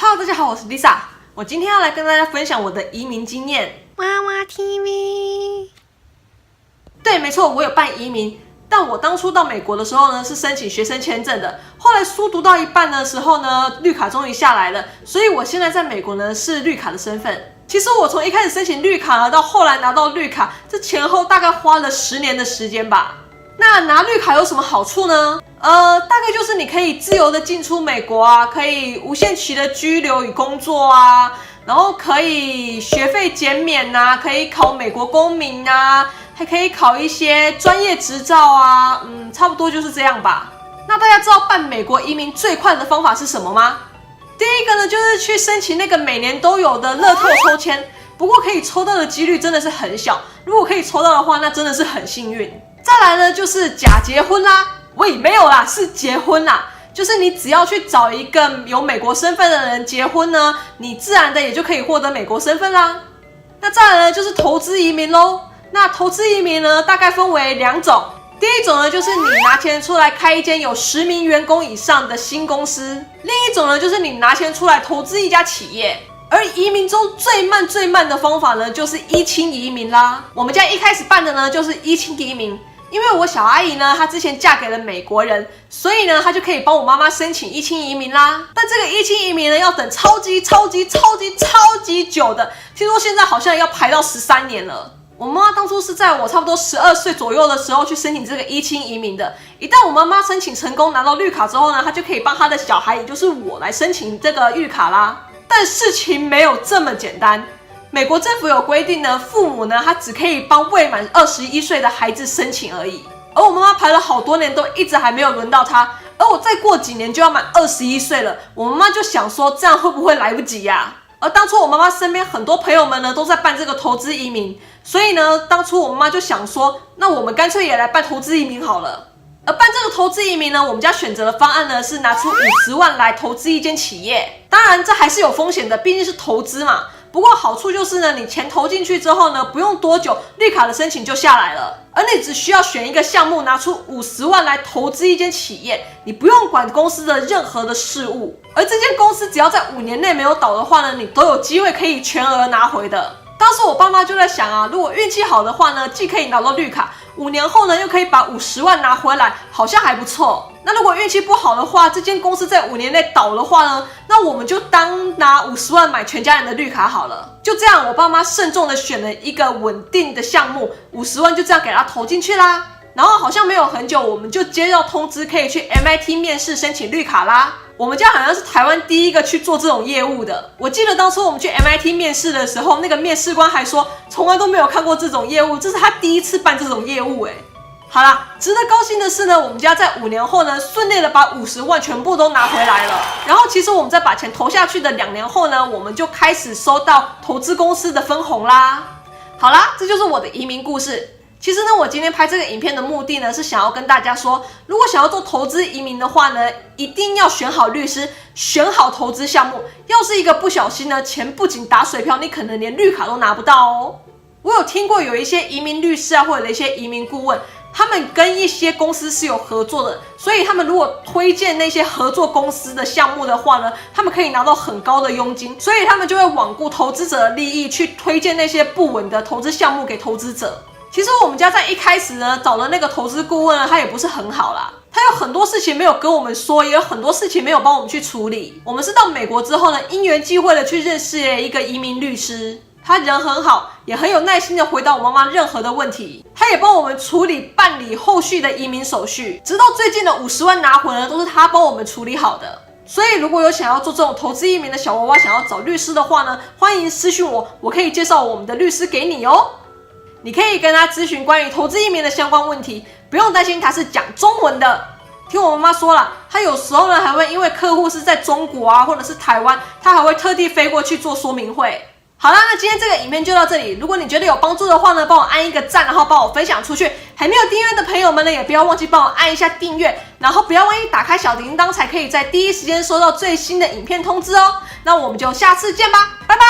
Hello， 大家好，我是 Lisa， 我今天要来跟大家分享我的移民经验。娃娃 TV， 对，没错，我有办移民，但我当初到美国的时候呢，是申请学生签证的。后来书读到一半的时候呢，绿卡终于下来了，所以我现在在美国呢是绿卡的身份。其实我从一开始申请绿卡呢，到后来拿到绿卡，这前后大概花了10年的时间吧。那拿绿卡有什么好处呢？大概就是你可以自由的进出美国啊，可以无限期的居留与工作啊，然后可以学费减免啊，可以考美国公民啊，还可以考一些专业执照啊，差不多就是这样吧。那大家知道办美国移民最快的方法是什么吗？第一个呢，就是去申请那个每年都有的乐透抽签，不过可以抽到的几率真的是很小，如果可以抽到的话，那真的是很幸运。再来呢，就是假结婚啦，喂，没有啦，是结婚啦，就是你只要去找一个有美国身份的人结婚呢，你自然的也就可以获得美国身份啦。那再来呢，就是投资移民咯。那投资移民呢，大概分为2种。第一种呢，就是你拿钱出来开一间有10名员工以上的新公司；另一种呢，就是你拿钱出来投资一家企业。而移民中最慢的方法呢，就是依亲移民啦。我们家一开始办的呢，就是依亲移民。因为我小阿姨呢，她之前嫁给了美国人，所以呢，她就可以帮我妈妈申请依亲移民啦。但这个依亲移民呢，要等超级久的，听说现在好像要排到13年了。我妈妈当初是在我差不多12岁左右的时候去申请这个依亲移民的。一旦我妈妈申请成功拿到绿卡之后呢，她就可以帮她的小孩，也就是我来申请这个绿卡啦。但事情没有这么简单。美国政府有规定呢，父母呢，他只可以帮未满21岁的孩子申请而已。而我妈妈排了好多年，都一直还没有轮到她。而我再过几年就要满21岁了，我妈妈就想说，这样会不会来不及呀？而当初我妈妈身边很多朋友们呢，都在办这个投资移民，所以呢，当初我妈妈就想说，那我们干脆也来办投资移民好了。而办这个投资移民呢，我们家选择的方案呢，是拿出50万来投资一间企业。当然，这还是有风险的，毕竟是投资嘛。不过好处就是呢，你钱投进去之后呢，不用多久，绿卡的申请就下来了。而你只需要选一个项目，拿出50万来投资一间企业，你不用管公司的任何的事务。而这间公司只要在5年内没有倒的话呢，你都有机会可以全额拿回的。当时我爸妈就在想啊，如果运气好的话呢，既可以拿到绿卡，5年后呢又可以把50万拿回来，好像还不错。那如果运气不好的话，这间公司在5年内倒的话呢，那我们就当拿50万买全家人的绿卡好了。就这样，我爸妈慎重的选了一个稳定的项目，50万就这样给他投进去啦。然后好像没有很久，我们就接到通知，可以去 MIT 面试申请绿卡啦。我们家好像是台湾第一个去做这种业务的。我记得当初我们去 MIT 面试的时候，那个面试官还说，从来都没有看过这种业务，这是他第一次办这种业务耶。好啦，值得高兴的是呢，我们家在5年后呢，顺利的把50万全部都拿回来了。然后其实我们在把钱投下去的2年后呢，我们就开始收到投资公司的分红啦。好啦，这就是我的移民故事。其实呢，我今天拍这个影片的目的呢，是想要跟大家说，如果想要做投资移民的话呢，一定要选好律师，选好投资项目。要是一个不小心呢，钱不仅打水漂，你可能连绿卡都拿不到哦。我有听过有一些移民律师啊，或者一些移民顾问，他们跟一些公司是有合作的，所以他们如果推荐那些合作公司的项目的话呢，他们可以拿到很高的佣金，所以他们就会罔顾投资者的利益，去推荐那些不稳的投资项目给投资者。其实我们家在一开始呢，找的那个投资顾问呢，他也不是很好啦，他有很多事情没有跟我们说，也有很多事情没有帮我们去处理。我们是到美国之后呢，因缘际会的去认识了一个移民律师，他人很好，也很有耐心的回答我妈妈任何的问题，他也帮我们处理办理后续的移民手续，直到最近的50万拿回呢，都是他帮我们处理好的。所以如果有想要做这种投资移民的小娃娃，想要找律师的话呢，欢迎私讯我，我可以介绍我们的律师给你哦。你可以跟他咨询关于投资移民的相关问题，不用担心他是讲中文的。听我妈妈说了，他有时候呢还会因为客户是在中国啊，或者是台湾，他还会特地飞过去做说明会。好啦，那今天这个影片就到这里。如果你觉得有帮助的话呢，帮我按一个赞，然后帮我分享出去。还没有订阅的朋友们呢，也不要忘记帮我按一下订阅，然后不要忘记打开小铃铛，才可以在第一时间收到最新的影片通知哦。那我们就下次见吧，拜拜。